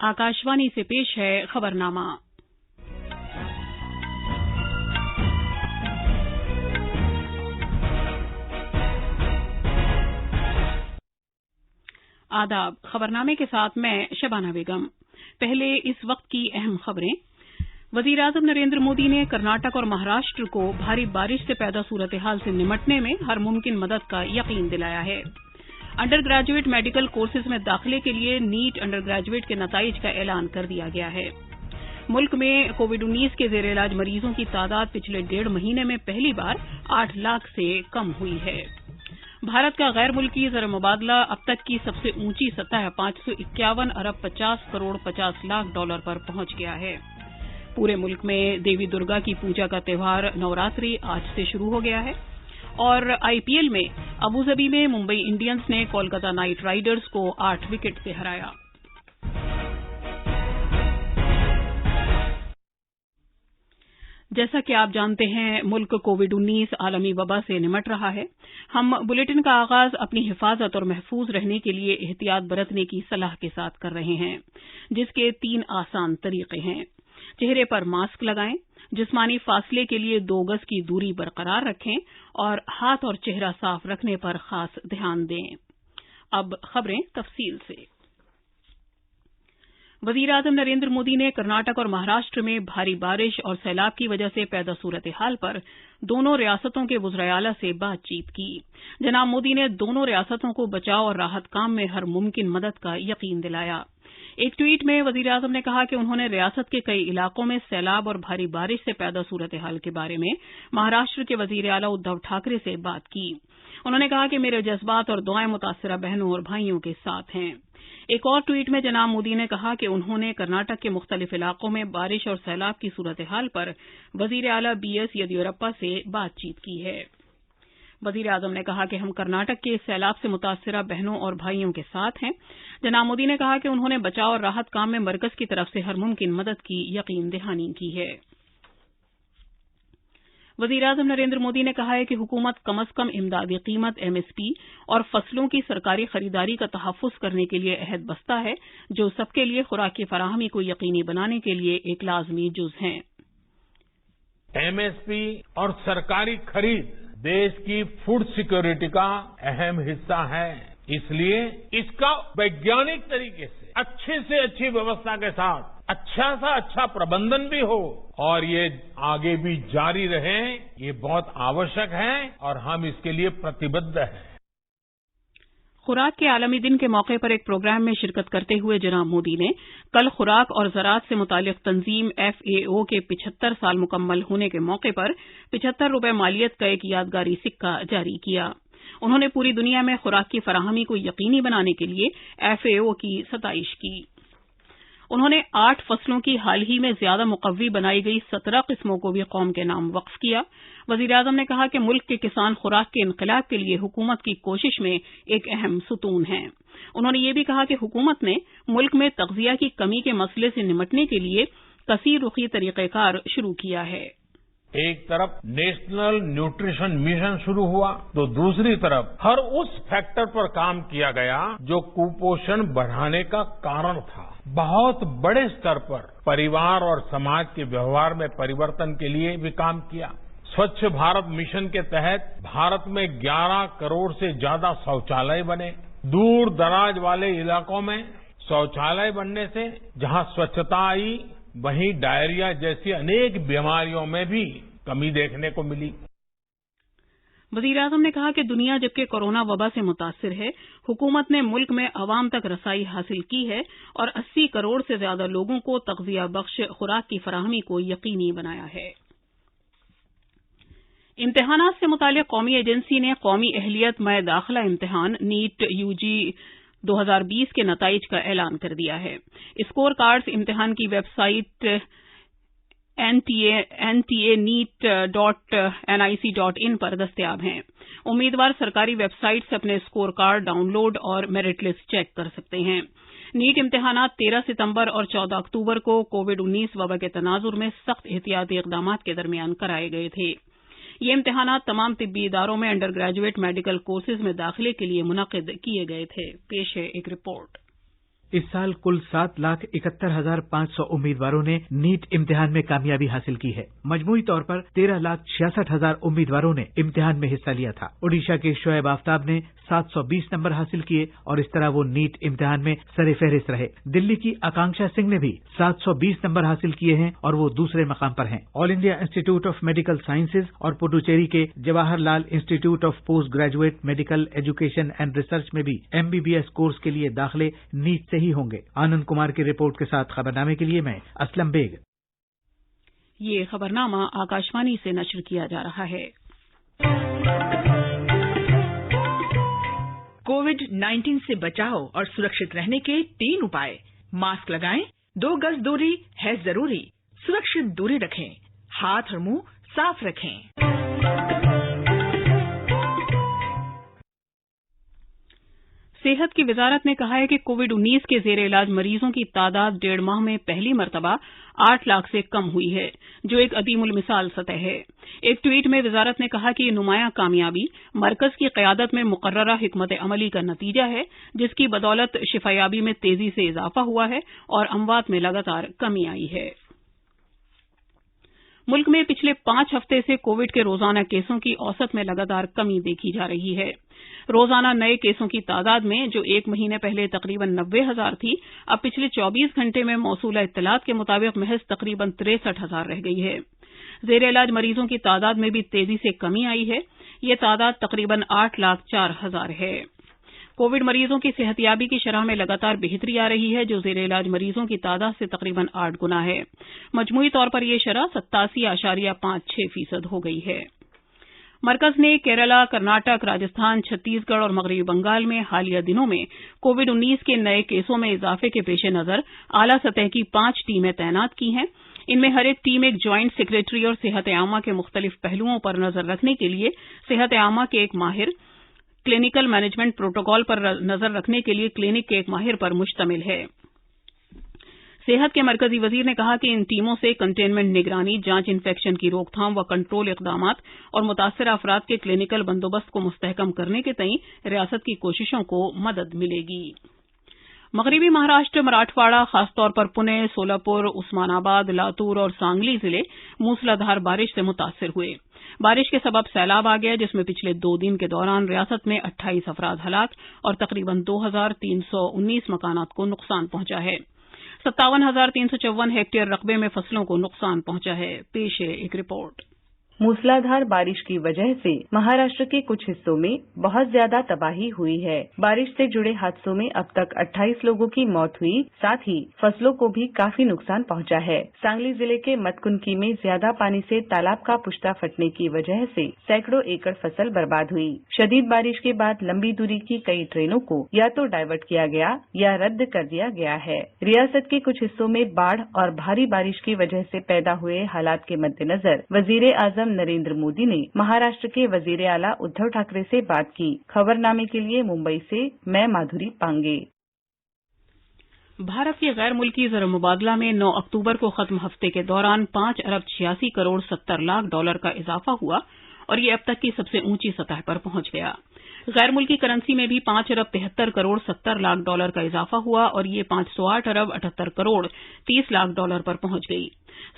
आकाशवाणी से पेश है खबरनामा। आदाब। खबरनामे के साथ मैं शबाना बेगम। पहले इस वक्त की अहम खबरें। वजीर-ए-आजम नरेंद्र मोदी ने कर्नाटक और महाराष्ट्र को भारी बारिश से पैदा सूरत-ए-हाल से निपटने में हर मुमकिन मदद का यकीन दिलाया है। अंडर ग्रेजुएट मेडिकल कोर्सेज में दाखिले के लिए नीट अंडर ग्रेजुएट के नताइज का ऐलान कर दिया गया है। मुल्क में कोविड-19 के जेर इलाज मरीजों की तादाद पिछले 1.5 महीने में पहली बार 8 लाख से कम हुई है। भारत का गैर मुल्की ज़र मुबादला अब तक की सबसे ऊंची सतह 551 अरब 50 करोड़ 50 लाख डॉलर पर पहुंच गया है। पूरे मुल्क में देवी दुर्गा की पूजा का त्यौहार नवरात्रि आज से शुरू हो गया है और आईपीएल में अबुधाबी में मुंबई इंडियंस ने कोलकाता नाइट राइडर्स को 8 विकेट से हराया। जैसा कि आप जानते हैं, मुल्क कोविड-19 आलमी वबा से निमट रहा है। हम बुलेटिन का आगाज अपनी हिफाजत और महफूज रहने के लिए एहतियात बरतने की सलाह के साथ कर रहे हैं, जिसके 3 आसान तरीके हैं। चेहरे पर मास्क लगाएं, जिस्मानी फासले के लिए 2 गज की दूरी बरकरार रखें और हाथ और चेहरा साफ रखने पर खास ध्यान दें। अब खबरें तफसील से। वजीर-ए-आजम नरेंद्र मोदी ने कर्नाटक और महाराष्ट्र में भारी बारिश और सैलाब की वजह से पैदा सूरत-ए-हाल पर दोनों रियासतों के वज़राए-आला से बातचीत की। जनाब मोदी ने दोनों रियासतों को बचाव और राहत काम में हर मुमकिन मदद का यकीन दिलाया। एक ट्वीट में वजीर-ए-आजम ने कहा कि उन्होंने रियासत के कई इलाकों में सैलाब और भारी बारिश से पैदा सूरत-ए-हाल के बारे में महाराष्ट्र के वजीर-ए-आला उद्धव ठाकरे से बात की। उन्होंने कहा कि मेरे जज्बात और दुआएं मुतासिरा बहनों और भाइयों के साथ हैं। एक और ट्वीट में जनाब मोदी ने कहा कि उन्होंने कर्नाटक के मुख्तलिफ इलाकों में बारिश और सैलाब की सूरत-ए-हाल पर वजीर-ए-आला बीएस येदियुरप्पा से बातचीत की है। वजीर-ए-आजम ने कहा कि हम कर्नाटक के सैलाब से मुतासिरा बहनों और भाइयों के साथ हैं। जनाब मोदी ने कहा कि उन्होंने बचाव और राहत काम में मरकज की तरफ से हर मुमकिन मदद की यकीन दहानी की है। वजीर-ए-आजम नरेंद्र मोदी ने कहा है कि हुकूमत कम अज कम इमदादी कीमत एमएसपी और फसलों की सरकारी खरीदारी का तहफ़्फ़ुज़ करने के लिए अहद बस्ता है, जो सबके लिए खुराक की फराहमी को यकीनी बनाने के लिए एक लाजमी जुज़ हैं। एमएसपी और सरकारी खरीद देश की फूड सिक्योरिटी का अहम हिस्सा है, इसलिए इसका वैज्ञानिक तरीके से अच्छी व्यवस्था के साथ अच्छा सा अच्छा प्रबंधन भी हो और ये आगे भी जारी रहे, ये बहुत आवश्यक है और हम इसके लिए प्रतिबद्ध हैं। खुराक के आलमी दिन के मौके पर एक प्रोग्राम में शिरकत करते हुए जनाब मोदी ने कल खुराक और ज़राअत से मुतालिक तंजीम FAO के 75 साल मुकम्मल होने के मौके पर 75 रुपए मालियत का एक यादगारी सिक्का जारी किया। उन्होंने पूरी दुनिया में खुराक की फराहमी को यकीनी बनाने के लिए FAO की सताइश की। उन्होंने 8 फसलों की हाल ही में ज्यादा मुकव्वी बनाई गई 17 किस्मों को भी कौम के नाम वक्फ किया। वज़ीर-ए-आज़म ने कहा कि मुल्क के किसान खुराक के इनकलाब के लिए हुकूमत की कोशिश में एक अहम सुतून हैं। उन्होंने ये भी कहा कि हुकूमत ने मुल्क में तग़ज़िया की कमी के मसले से निपटने के लिए कसीर रुखी तरीक़ेकार शुरू किया है। एक तरफ नेशनल न्यूट्रिशन मिशन शुरू हुआ तो दूसरी तरफ हर उस फैक्टर पर काम किया गया जो कुपोषण बढ़ाने का कारण था। बहुत बड़े स्तर पर परिवार और समाज के व्यवहार में परिवर्तन के लिए भी काम किया। स्वच्छ भारत मिशन के तहत भारत में 11 करोड़ से ज्यादा शौचालय बने। दूर दराज वाले इलाकों में शौचालय बनने से जहां स्वच्छता आई, वहीं डायरिया जैसी अनेक बीमारियों में भी कमी देखने को मिली। वज़ीर-ए-आज़म ने कहा कि दुनिया जबकि कोरोना वबा से मुतासिर है, हुकूमत ने मुल्क में अवाम तक रसाई हासिल की है और 80 करोड़ से ज्यादा लोगों को तग़ज़िया बख्श खुराक की फराहमी को यकीनी बनाया है। इम्तिहानात से मुतालिक कौमी एजेंसी ने कौमी अहलियत में दाखिला इम्तिहान नीट यूजी 2020 के नताइज का ऐलान कर दिया है। स्कोर कार्ड्स इम्तिहान की वेबसाइट ntaneet.nic.in पर दस्तयाब हैं। उम्मीदवार सरकारी वेबसाइट से अपने स्कोर कार्ड डाउनलोड और मेरिट लिस्ट चेक कर सकते हैं। नीट इम्तिहानात 13 सितंबर और 14 अक्टूबर को कोविड-19 वबा के तनाजुर में सख्त एहतियाती इक़दामात के दरमियान कराए गए थे। ये इम्तिहानात तमाम तिब्बी इदारों में अंडर ग्रेजुएट मेडिकल कोर्सेज में दाखिले के लिए मुनक़िद किए गए थे। पेश है एक रिपोर्ट। इस साल कुल 7,71,500 उम्मीदवारों ने नीट इम्तिहान में कामयाबी हासिल की है। मजमूई तौर पर 13,66,000 उम्मीदवारों ने इम्तिहान में हिस्सा लिया था। ओडिशा के शोएब आफ्ताब ने 720 नंबर हासिल किए और इस तरह वो नीट इम्तिहान में सरे फहरिस्त रहे। दिल्ली की आकांक्षा सिंह ने भी 720 नंबर हासिल किए हैं और वो दूसरे मकाम पर हैं। All India institute of medical sciences और पुडुचेरी के Jawaharlal institute of post graduate medical education and research में भी MBBS कोर्स के लिए दाखिले नीट से ही होंगे। आनंद कुमार की रिपोर्ट के साथ खबरनामे के लिए मैं असलम बेग। ये खबरनामा आकाशवाणी से नश्र किया जा रहा है। कोविड-19 से बचाव और सुरक्षित रहने के 3 उपाय। मास्क लगाएं, 2 गज दूरी है जरूरी, सुरक्षित दूरी रखें, हाथ और मुंह साफ रखें। सेहत की वजारत ने कहा है कि कोविड-19 के जेर इलाज मरीजों की तादाद 1.5 माह में पहली मरतबा 8 लाख से कम हुई है, जो एक अदीमुल मिसाल सतह है। एक ट्वीट में वजारत ने कहा कि ये नुमायां कामयाबी मरकज की क़यादत में मुकर्ररा हिकमत अमली का नतीजा है, जिसकी बदौलत शिफायाबी में तेजी से इजाफा हुआ है और अमवात में लगातार कमी आई है। मुल्क में पिछले 5 हफ्ते से कोविड के रोजाना केसों की औसत में लगातार कमी देखी जा रही है। रोजाना नए केसों की तादाद में, जो 1 महीने पहले तकरीबन 90,000 थी, अब पिछले 24 घंटे में मौसूला इत्तलात के मुताबिक महज तकरीबन 63,000 रह गई है। जेर इलाज मरीजों की तादाद में भी तेजी से कमी आई है। ये तादाद तकरीबन 8,04,000 है। कोविड मरीजों की सेहतियाबी की शरह में लगातार बेहतरी आ रही है, जो जेर इलाज मरीजों की तादाद से तकरीबन 8 गुना है। मजमूई तौर पर यह शरह 87.56% हो गई है। मरकज ने केरला, कर्नाटक, राजस्थान, छत्तीसगढ़ और मगरबी बंगाल में हालिया दिनों में कोविड-19 के नए केसों में इजाफे के पेश नजर आला सतह की 5 टीमें तैनात की हैं। इनमें हर एक टीम एक ज्वाइंट सेक्रेटरी और सेहत आमा के मुख्तलिफ पहलुओं पर नजर रखने के लिए सेहत आमा के एक माहिर, क्लिनिकल मैनेजमेंट प्रोटोकॉल पर नजर रखने के लिए क्लिनिक के एक माहिर पर मुश्तमिल है। सेहत के मरकजी वजीर ने कहा कि इन टीमों से कंटेनमेंट निगरानी, जांच, इन्फेक्शन की रोकथाम व कंट्रोल इकदामात और मुतासिरा अफराद के क्लिनिकल बंदोबस्त को मुस्तहकम करने के तई रियासत की कोशिशों को मदद मिलेगी। मगरबी महाराष्ट्र, मराठवाड़ा, खासतौर पर पुणे, सोलापुर, उस्मानाबाद, लातूर और सांगली जिले मूसलाधार बारिश से मुतासिर हुए। बारिश के सबब सैलाब आ गया, जिसमें पिछले 2 दिन के दौरान रियासत में 28 अफराद हलाक और तकरीबन 2,319 मकानात को नुकसान पहुंचा है। 57,354 हेक्टेयर रकबे में फसलों को नुकसान पहुंचा है। पेश है एक रिपोर्ट। मूसलाधार बारिश की वजह से महाराष्ट्र के कुछ हिस्सों में बहुत ज्यादा तबाही हुई है। बारिश से जुड़े हादसों में अब तक 28 लोगों की मौत हुई, साथ ही फसलों को भी काफी नुकसान पहुंचा है। सांगली जिले के मतकुनकी में ज्यादा पानी से तालाब का पुश्ता फटने की वजह से सैकड़ों एकड़ फसल बर्बाद हुई। शदीद बारिश के बाद लंबी दूरी की कई ट्रेनों को या तो डायवर्ट किया गया या रद्द कर दिया गया है। रियासत के कुछ हिस्सों में बाढ़ और भारी बारिश की वजह से पैदा हुए हालात के मद्देनजर वजीर आजम नरेंद्र मोदी ने महाराष्ट्र के वजीर आला उद्धव ठाकरे से बात की। खबरनामे के लिए मुंबई से मैं माधुरी पांगे। भारत के गैर मुल्की ज़र मुबादला में 9 अक्टूबर को खत्म हफ्ते के दौरान 5 अरब 86 करोड़ 70 लाख डॉलर का इजाफा हुआ और ये अब तक की सबसे ऊंची सतह पर पहुंच गया। गैर मुल्की करेंसी में भी 5 अरब 73 करोड़ 70 लाख डॉलर का इजाफा हुआ और ये 508 अरब 78 करोड़ 30 लाख डॉलर पर पहुंच गई।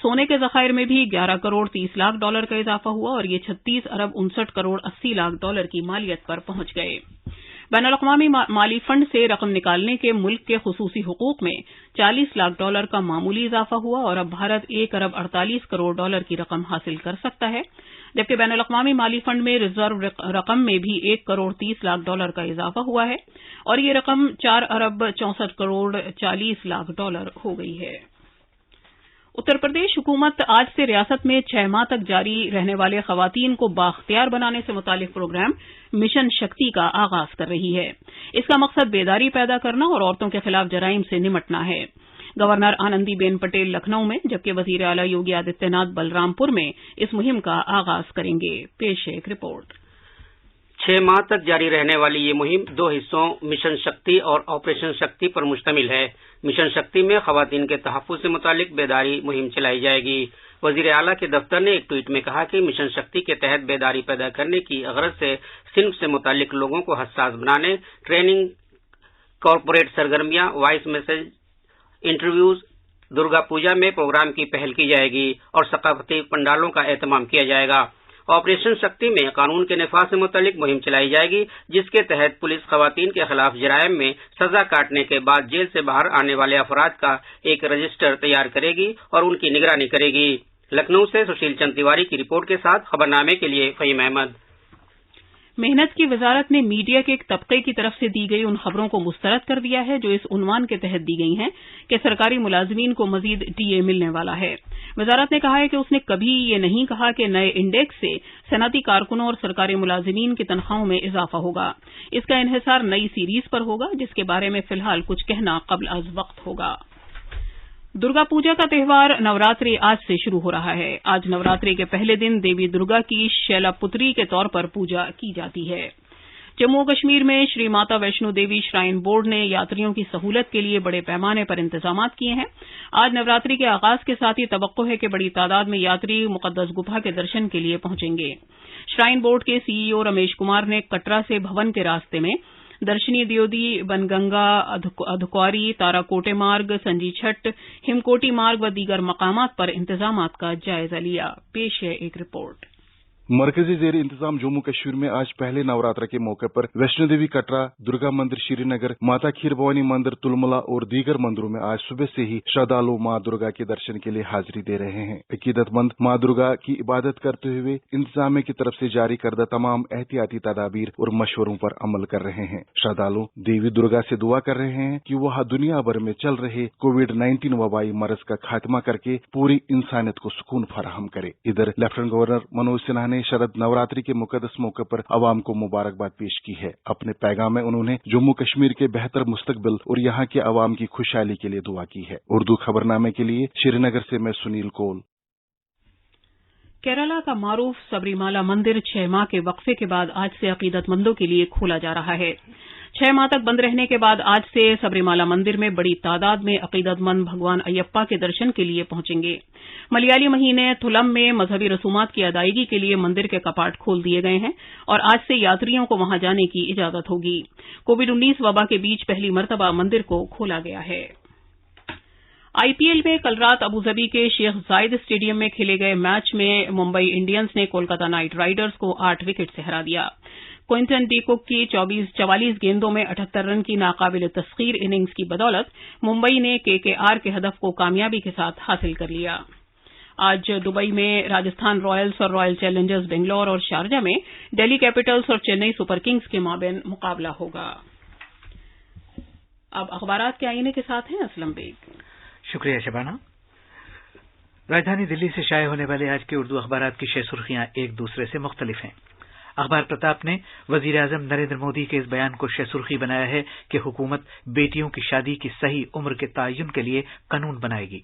सोने के जखायर में भी 11 करोड़ 30 लाख डॉलर का इजाफा हुआ और ये 36 अरब 59 करोड़ 80 लाख डॉलर की मालियत पर पहुंच गए। बैनुल-अक़वामी माली फंड से रकम निकालने के मुल्क के खुसूसी हुकूक में 40 लाख डॉलर का मामूली इजाफा हुआ और अब भारत 1 अरब 48 करोड़ डॉलर की रकम हासिल कर सकता है, जबकि बैनुल-अक़वामी माली फंड में रिजर्व रकम में भी 1 करोड़ 30 लाख डॉलर का इजाफा हुआ है और ये रकम 4 अरब 64 करोड़ 40 लाख डॉलर हो गई है। उत्तर प्रदेश हुकूमत आज से रियासत में 6 माह तक जारी रहने वाले खवातीन को बाख्तियार बनाने से मुतालिक प्रोग्राम मिशन शक्ति का आगाज कर रही है। इसका मकसद बेदारी पैदा करना और औरतों के खिलाफ जराइम से निमटना है। गवर्नर आनंदीबेन पटेल लखनऊ में, जबकि वजीर आला योगी आदित्यनाथ बलरामपुर में इस मुहिम का आगाज करेंगे। पेश है एक रिपोर्ट। 6 माह तक जारी रहने वाली ये मुहिम 2 हिस्सों मिशन शक्ति और ऑपरेशन शक्ति पर मुश्तमिल है। मिशन शक्ति में खवातीन के तहफ़्फ़ुज़ से मुतालिक बेदारी मुहिम चलाई जाएगी। वज़ीर आला के दफ्तर ने एक ट्वीट में कहा कि मिशन शक्ति के तहत बेदारी पैदा करने की गरज से सिन्फ से मुतालिक लोगों को हसास बनाने, ट्रेनिंग कॉरपोरेट सरगर्मियां, voice message, interviews, Durga Puja में प्रोग्राम की पहल की जाएगी और सकाफती पंडालों का एहतमाम किया जाएगा। ऑपरेशन शक्ति में कानून के नफाज से मुतालिक मुहिम चलाई जाएगी, जिसके तहत पुलिस खवातीन के खिलाफ जराइम में सजा काटने के बाद जेल से बाहर आने वाले अफराद का एक रजिस्टर तैयार करेगी और उनकी निगरानी करेगी। लखनऊ से सुशील चंद तिवारी की रिपोर्ट के साथ खबरनामे के लिए फहीम अहमद। मेहनत की वजारत ने मीडिया के एक तबके की तरफ से दी गई उन खबरों को मुस्तरद कर दिया है जो इस उन्वान के तहत दी गई हैं कि सरकारी मुलाजिमीन को मजीद डीए मिलने वाला है। वजारत ने कहा है कि उसने कभी ये नहीं कहा कि नए इंडेक्स से सनअती कारकुनों और सरकारी मुलाजिमीन की तनख्वाहों में इजाफा होगा। इसका इन्हिसार नई सीरीज पर होगा, जिसके बारे में फिलहाल कुछ कहना कब्ल अज वक्त होगा। दुर्गा पूजा का त्यौहार नवरात्रि आज से शुरू हो रहा है। आज नवरात्रि के पहले दिन देवी दुर्गा की शैलपुत्री के तौर पर पूजा की जाती है। जम्मू कश्मीर में श्री माता वैष्णो देवी श्राइन बोर्ड ने यात्रियों की सहूलत के लिए बड़े पैमाने पर इंतजामात किए हैं। आज नवरात्रि के आगाज के साथ ही तवक्को है कि बड़ी तादाद में यात्री मुकद्दस गुफा के दर्शन के लिए पहुंचेंगे। श्राइन बोर्ड के सीईओ रमेश कुमार ने कटरा से भवन के रास्ते में दर्शनी दियोदी, बनगंगा, अधकुआरी, ताराकोटे मार्ग, संजी छठ, हिमकोटी मार्ग व दीगर मकामात पर इंतजामात का जायजा लिया। पेश है एक रिपोर्ट। मरकजी जेर इंतजाम जम्मू कश्मीर में आज पहले नवरात्र के मौके पर वैष्णो देवी कटरा, दुर्गा मंदिर श्रीनगर, माता खीर भवानी मंदिर तुलमुला और दीगर मंदिरों में आज सुबह से ही श्रद्धालु मां दुर्गा के दर्शन के लिए हाजिरी दे रहे हैं। अकीदतमंद मां दुर्गा की इबादत करते हुए इंतजामिया की तरफ से जारी करदा तमाम एहतियाती तदाबीर और मशवरों पर अमल कर रहे हैं। श्रद्धालु देवी दुर्गा से दुआ कर रहे हैं कि वह दुनिया भर में चल रहे कोविड-19 वबाई मरज का खात्मा करके पूरी इंसानियत को सुकून फराहम करे। इधर लेफ्टिनेंट गवर्नर मनोज सिन्हा ने शरद नवरात्रि के मुकद्दस मौके पर अवाम को मुबारकबाद पेश की है। अपने पैगाम में उन्होंने जम्मू कश्मीर के बेहतर मुस्तकबिल और यहाँ के अवाम की खुशहाली के लिए दुआ की है। उर्दू खबरनामे के लिए श्रीनगर से मैं सुनील कोल। केरला का मारूफ सबरीमाला मंदिर 6 माह के वक्फे के बाद आज से अकीदतमंदों के लिए खोला जा रहा है। 6 माह तक बंद रहने के बाद आज से सबरीमाला मंदिर में बड़ी तादाद में अकीदतमंद भगवान अयप्पा के दर्शन के लिए पहुंचेंगे। मलयाली महीने थुलम में मजहबी रसूमात की अदायगी के लिए मंदिर के कपाट खोल दिए गए हैं और आज से यात्रियों को वहां जाने की इजाजत होगी। कोविड-19 वबा के बीच पहली मरतबा मंदिर को खोला गया है। आईपीएल में कल रात अबूजबी के शेख जायद स्टेडियम में खेले गए मैच में मुंबई इंडियंस ने कोलकाता नाइट राइडर्स को 8 विकेट से हरा दिया। क्विंटन डी कुक की 44 गेंदों में 78 रन की नाकाबिल तस्खीर इनिंग्स की बदौलत मुंबई ने केकेआर के हदफ को कामयाबी के साथ हासिल कर लिया। आज दुबई में राजस्थान रॉयल्स और रॉयल चैलेंजर्स बेंगलोर और शारजा में दिल्ली कैपिटल्स और चेन्नई सुपर किंग्स के माबैन मुकाबला होगा। अब अखबारात के आईने के साथ हैं असलम बेग। शुक्रिया शबाना। राजधानी दिल्ली से शाये होने वाले आज के उर्दू अखबारात की 6 सुर्खियां एक दूसरे से मुख्तलिफ हैं। अखबार प्रताप ने वजीर आजम नरेंद्र मोदी के इस बयान को 6 सुर्खी बनाया है कि हुकूमत बेटियों की शादी की सही उम्र के तयन के लिए कानून बनाएगी।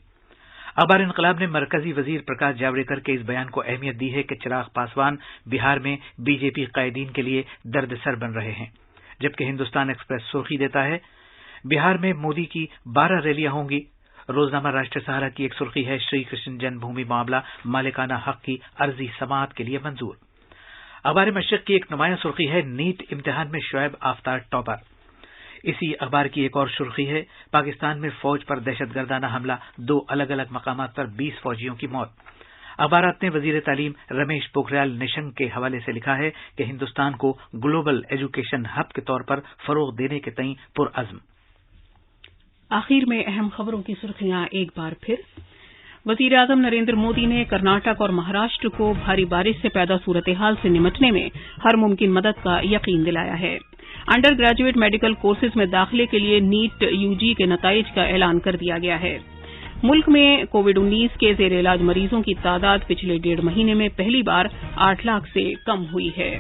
अखबार इनकलाब ने मरकजी वजीर प्रकाश जावड़ेकर के इस बयान को अहमियत दी है कि चिराग पासवान बिहार में बीजेपी कायदीन के लिए दर्दसर बन रहे हैं। जबकि हिंदुस्तान एक्सप्रेस सुर्खी देता है बिहार में मोदी की 12 रैलियां होंगी। रोजनामा राष्ट्रीय सहारा की एक सुर्खी है श्री कृष्ण जन्मभूमि मामला मालिकाना हक की अर्जी समाअत के लिए मंजूर। अखबार मशरिक की एक नुमाया सुर्खी है नीट इम्तिहान में शुएब आफ्तार टॉपर। इसी अखबार की एक और सुर्खी है पाकिस्तान में फौज पर दहशतगर्दाना हमला, 2 अलग अलग मकामात पर 20 फौजियों की मौत। अखबारात ने वजीर तालीम रमेश पोखरियाल निशंक के हवाले से लिखा है कि हिंदुस्तान को ग्लोबल एजुकेशन हब के तौर पर फरोग देने के तई पुरअज़्म। आखिर में अहम खबरों की सुर्खियां एक बार फिर। वजीर आजम नरेंद्र मोदी ने कर्नाटक और महाराष्ट्र को भारी बारिश से पैदा सूरत-ए-हाल से निमटने में हर मुमकिन मदद का यकीन दिलाया है। अंडर ग्रेजुएट मेडिकल कोर्सेज में दाखिले के लिए नीट यूजी के नताइज का ऐलान कर दिया गया है। मुल्क में कोविड-19 के जेर इलाज मरीजों की तादाद पिछले 1.5 महीने में पहली बार 8 लाख से कम हुई है।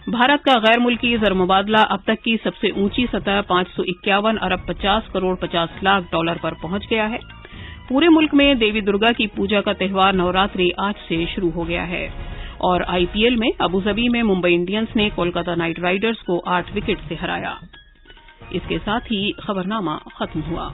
भारत का गैर मुल्की ज़र मुबादला अब तक की सबसे ऊंची सतह 551 अरब 50 करोड़ 50 लाख डॉलर पर पहुंच गया है। पूरे मुल्क में देवी दुर्गा की पूजा का त्यौहार नवरात्रि आज से शुरू हो गया है। और आईपीएल में अबूजबी में मुंबई इंडियंस ने कोलकाता नाइट राइडर्स को 8 विकेट से हराया। इसके साथ ही खबरनामा खत्म हुआ।